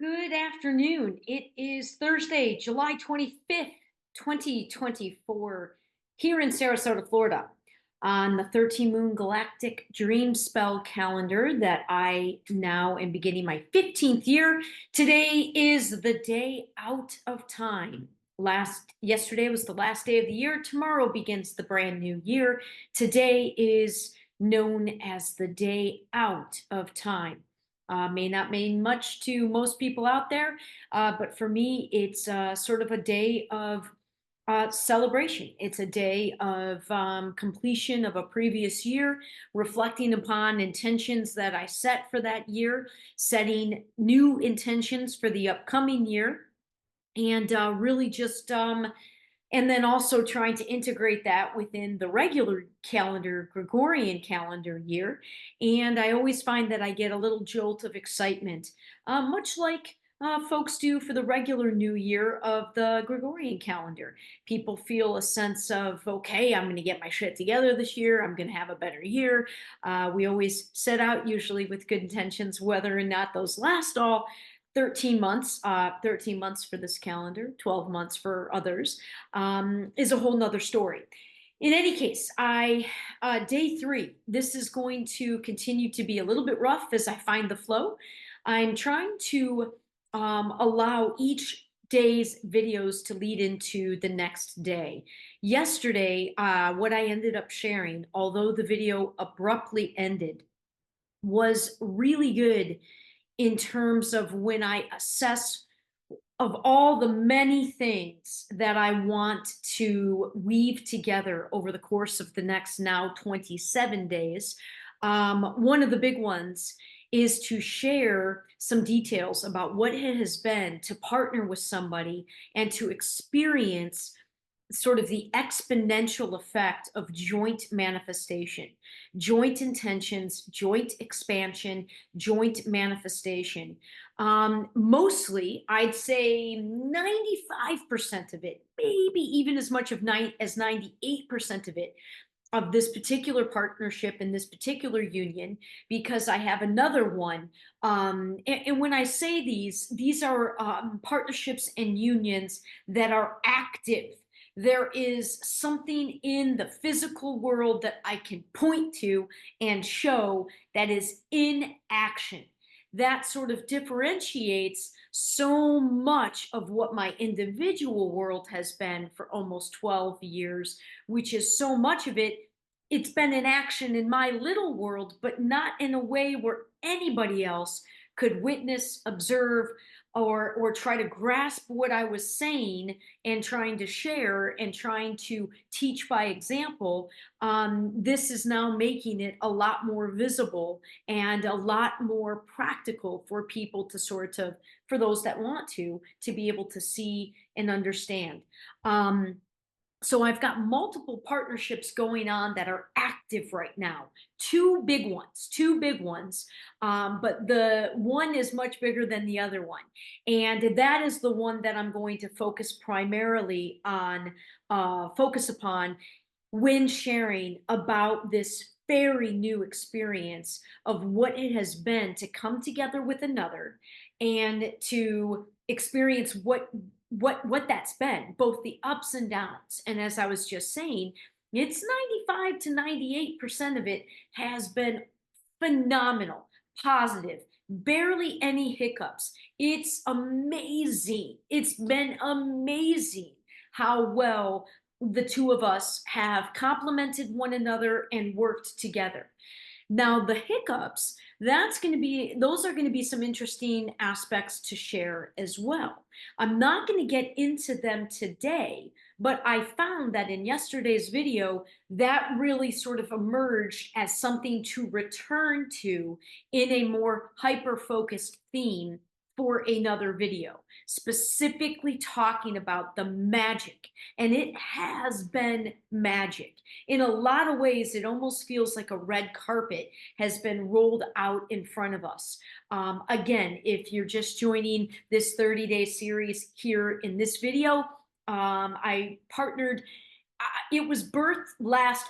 Good afternoon. It is Thursday, July 25th, 2024, here in Sarasota, Florida, on the 13 Moon Galactic Dream Spell calendar that I now am beginning my 15th year. Today is the day out of time. Yesterday was the last day of the year. Tomorrow begins the brand new year. Today is known as the day out of time. May not mean much to most people out there, but for me, it's sort of a day of celebration. It's a day of completion of a previous year, reflecting upon intentions that I set for that year, setting new intentions for the upcoming year, and really just and then also trying to integrate that within the regular calendar, Gregorian calendar year. And I always find that I get a little jolt of excitement, much like folks do for the regular new year of the Gregorian calendar. People feel a sense of, okay, I'm going to get my shit together this year. I'm going to have a better year. We always set out usually with good intentions, whether or not those last all 13 months for this calendar, 12 months for others, is a whole nother story. In any case, day three, this is going to continue to be a little bit rough as I find the flow. I'm trying to allow each day's videos to lead into the next day. Yesterday, what I ended up sharing, although the video abruptly ended, was really good in terms of when I assess of all the many things that I want to weave together over the course of the next now 27 days. One of the big ones is to share some details about what it has been to partner with somebody and to experience sort of the exponential effect of joint manifestation, joint intentions, joint expansion, joint manifestation. Mostly, I'd say 95% of it, maybe even as much as 98% of it, of this particular partnership and this particular union, because I have another one. And when I say these are partnerships and unions that are active. There is something in the physical world that I can point to and show that is in action. That sort of differentiates so much of what my individual world has been for almost 12 years, which is so much of it. It's been in action in my little world, but not in a way where anybody else could witness, observe, or try to grasp what I was saying and trying to share and trying to teach by example. This is now making it a lot more visible and a lot more practical for people to sort of, for those that want to be able to see and understand. So I've got multiple partnerships going on that are active right now. Two big ones, but the one is much bigger than the other one, and that is the one that I'm going to focus primarily on, focus upon when sharing about this very new experience of what it has been to come together with another and to experience what that's been, both the ups and downs. And as I was just saying, it's 95 to 98% of it has been phenomenal, positive, barely any hiccups. It's amazing. It's been amazing how well the two of us have complemented one another and worked together. Now, the hiccups, those are going to be some interesting aspects to share as well. I'm not going to get into them today, but I found that in yesterday's video, that really sort of emerged as something to return to in a more hyper-focused theme for another video, specifically talking about the magic. And it has been magic. In a lot of ways, it almost feels like a red carpet has been rolled out in front of us. Again, if you're just joining this 30-day series here in this video, I partnered. It was birthed last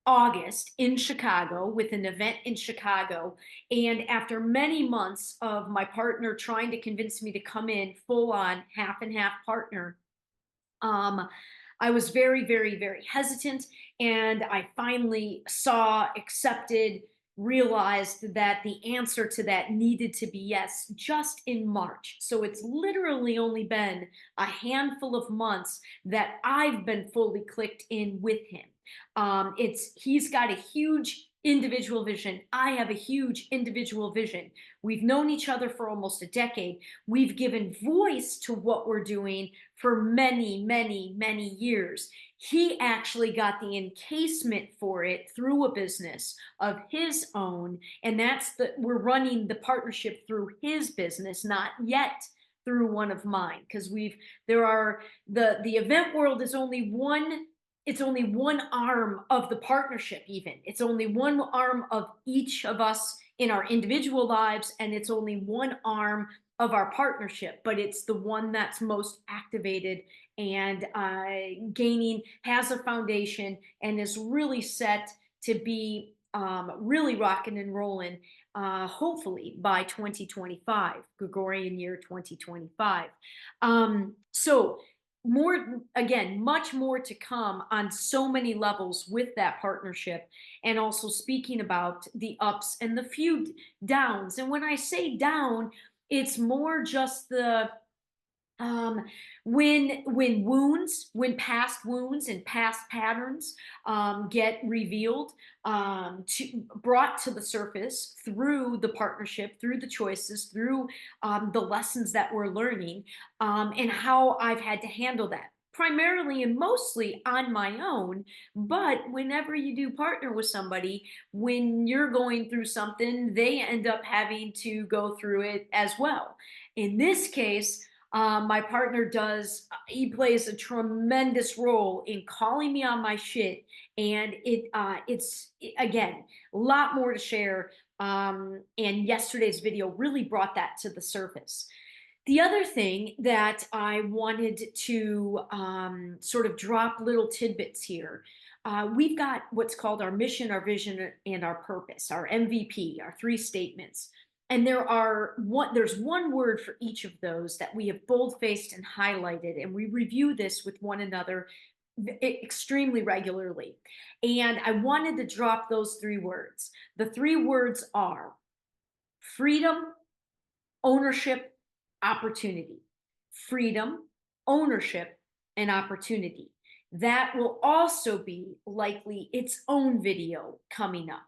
August in Chicago with an event in Chicago. And after many months of my partner trying to convince me to come in full on half and half partner, um, I was very, very, very hesitant. And I finally saw, accepted, realized that the answer to that needed to be yes just in March. So it's literally only been a handful of months that I've been fully clicked in with him. He's got a huge individual vision. I have a huge individual vision. We've known each other for almost a decade. We've given voice to what we're doing for many, many, many years. He actually got the encasement for it through a business of his own, and we're running the partnership through his business, not yet through one of mine, because there are the event world is only one, it's only one arm of the partnership. Even it's only one arm of each of us in our individual lives, and it's only one arm of our partnership, but it's the one that's most activated and gaining, has a foundation, and is really set to be really rocking and rolling, hopefully by 2025, Gregorian year 2025. So more, again, much more to come on so many levels with that partnership, and also speaking about the ups and the few downs. And when I say down, it's more just the um, when past wounds and past patterns get revealed, brought to the surface through the partnership, through the choices, through the lessons that we're learning, and how I've had to handle that. Primarily and mostly on my own, but whenever you do partner with somebody, when you're going through something, they end up having to go through it as well. In this case, my partner he plays a tremendous role in calling me on my shit. And again, a lot more to share. And yesterday's video really brought that to the surface. The other thing that I wanted to sort of drop little tidbits here, we've got what's called our mission, our vision, and our purpose, our MVP, our three statements. And there's one word for each of those that we have bold-faced and highlighted, and we review this with one another extremely regularly. And I wanted to drop those three words. The three words are freedom, ownership, opportunity. Freedom, ownership, and opportunity. That will also be likely its own video coming up.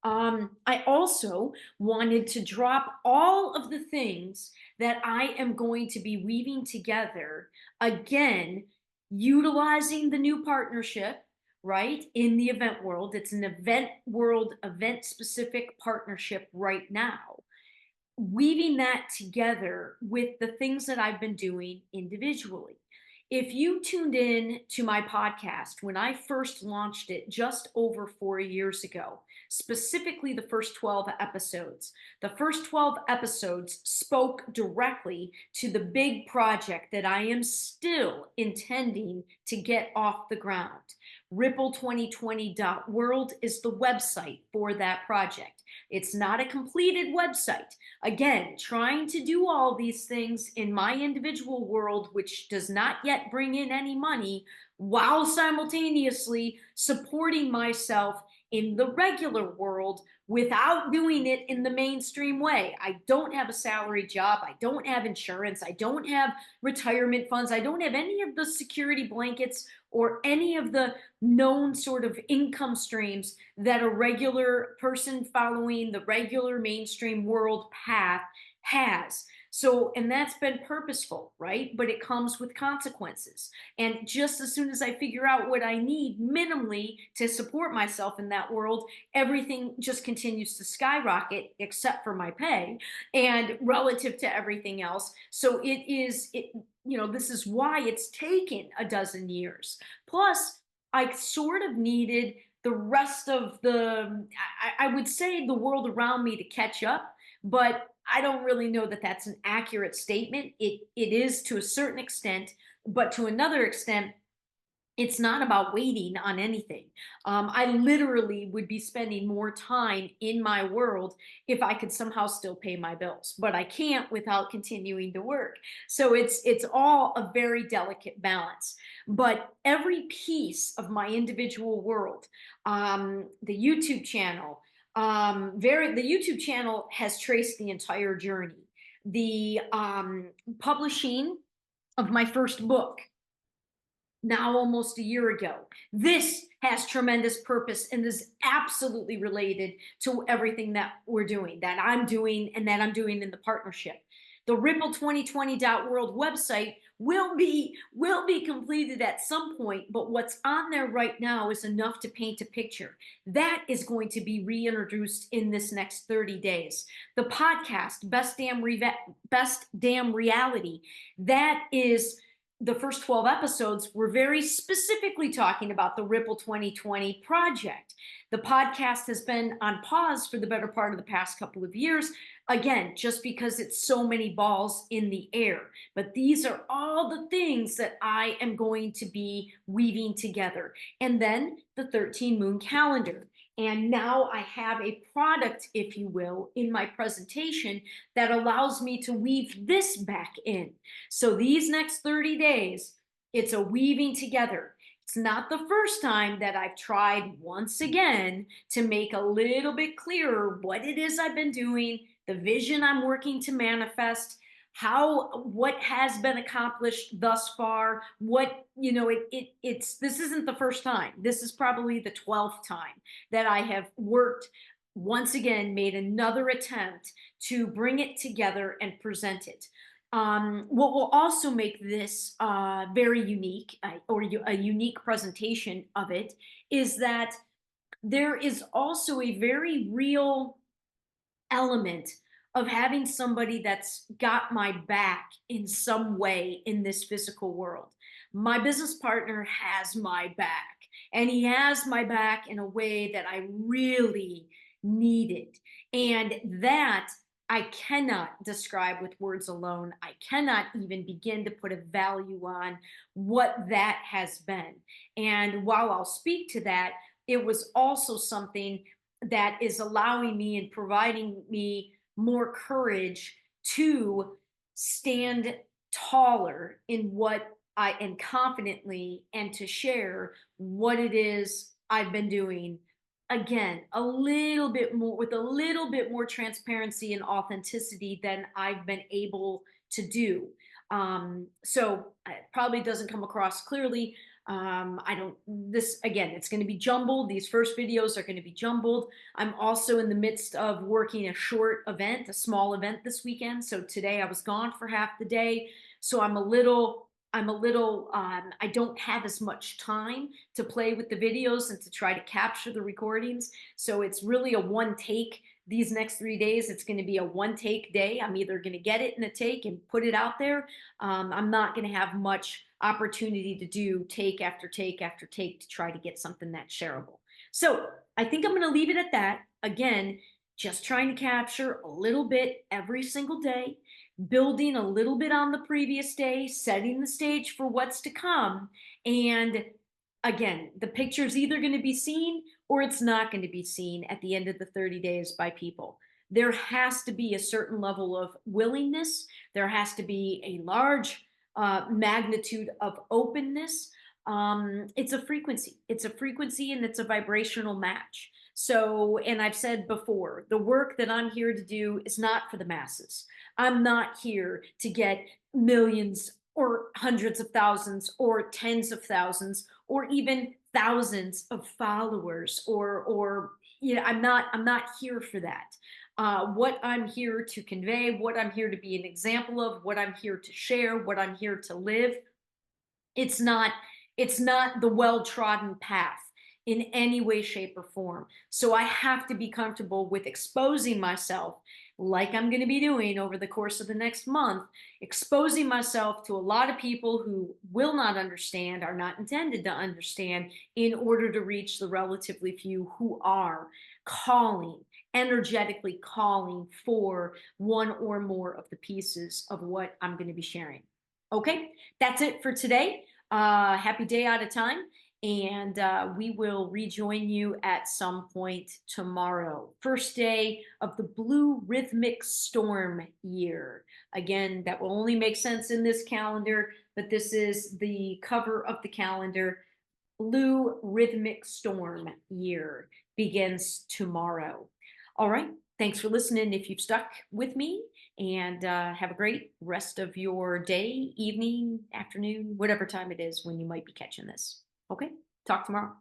I also wanted to drop all of the things that I am going to be weaving together, again, utilizing the new partnership, right, in the event world. It's an event world, event specific partnership right now, weaving that together with the things that I've been doing individually. If you tuned in to my podcast when I first launched it just over 4 years ago, specifically the first 12 episodes, the first 12 episodes spoke directly to the big project that I am still intending to get off the ground. Ripple2020.world is the website for that project. It's not a completed website. Again, trying to do all these things in my individual world, which does not yet bring in any money, while simultaneously supporting myself in the regular world without doing it in the mainstream way. I don't have a salary job. I don't have insurance. I don't have retirement funds. I don't have any of the security blankets or any of the known sort of income streams that a regular person following the regular mainstream world path has. So, and that's been purposeful, right? But it comes with consequences. And just as soon as I figure out what I need minimally to support myself in that world, everything just continues to skyrocket except for my pay and relative to everything else. So this is why it's taken a dozen years. Plus, I sort of needed the rest of I would say the world around me to catch up, but I don't really know that that's an accurate statement. It is to a certain extent, but to another extent, It's not about waiting on anything. I literally would be spending more time in my world if I could somehow still pay my bills, but I can't without continuing to work. So it's all a very delicate balance. But every piece of my individual world, the YouTube channel, the YouTube channel has traced the entire journey. The publishing of my first book now almost a year ago. This has tremendous purpose and is absolutely related to everything that we're doing, that I'm doing, and that I'm doing in the partnership. The Ripple2020.world website will be completed at some point, but what's on there right now is enough to paint a picture. That is going to be reintroduced in this next 30 days. The podcast, Best Damn Reality, that is the first 12 episodes were very specifically talking about the Ripple 2020 project. The podcast has been on pause for the better part of the past couple of years, again, just because it's so many balls in the air. But these are all the things that I am going to be weaving together. And then the 13 moon calendar. And now I have a product, if you will, in my presentation that allows me to weave this back in. So these next 30 days, it's a weaving together. It's not the first time that I've tried once again to make a little bit clearer what it is I've been doing, the vision I'm working to manifest, what has been accomplished thus far, it's this isn't the first time. This is probably the 12th time that I have worked once again, made another attempt to bring it together and present it. What will also make this very unique, or a unique presentation of it, is that there is also a very real element of having somebody that's got my back in some way in this physical world. My business partner has my back, and he has my back in a way that I really needed. And that I cannot describe with words alone. I cannot even begin to put a value on what that has been. And while I'll speak to that, it was also something that is allowing me and providing me more courage to stand taller in what I and confidently, and to share what it is I've been doing, again, a little bit more, with a little bit more transparency and authenticity than I've been able to do. So it probably doesn't come across clearly. I don't, this again, it's going to be jumbled. These first videos are going to be jumbled. I'm also in the midst of working a short event, a small event this weekend. So today I was gone for half the day. So I don't have as much time to play with the videos and to try to capture the recordings. So it's really a one take. These next 3 days, it's going to be a one take day. I'm either going to get it in a take and put it out there. I'm not going to have much opportunity to do take after take after take to try to get something that's shareable. So I think I'm going to leave it at that. Again, just trying to capture a little bit every single day, building a little bit on the previous day, setting the stage for what's to come. And again, the picture is either going to be seen or it's not going to be seen at the end of the 30 days by people. There has to be a certain level of willingness. There has to be a large magnitude of openness. It's a frequency. It's a frequency, and it's a vibrational match. So, and I've said before, the work that I'm here to do is not for the masses. I'm not here to get millions or hundreds of thousands or tens of thousands or even thousands of followers, or I'm not here for that. What I'm here to convey, what I'm here to be an example of, what I'm here to share, what I'm here to live, it's not the well-trodden path in any way, shape, or form. So I have to be comfortable with exposing myself, like I'm going to be doing over the course of the next month, exposing myself to a lot of people who will not understand, are not intended to understand, in order to reach the relatively few who are calling, energetically calling for one or more of the pieces of what I'm going to be sharing. Okay, that's it for today. Happy day out of time. And we will rejoin you at some point tomorrow. First day of the Blue Rhythmic Storm year. Again, that will only make sense in this calendar, but this is the cover of the calendar. Blue Rhythmic Storm year begins tomorrow. All right. Thanks for listening if you've stuck with me, and have a great rest of your day, evening, afternoon, whatever time it is when you might be catching this. Okay. Talk tomorrow.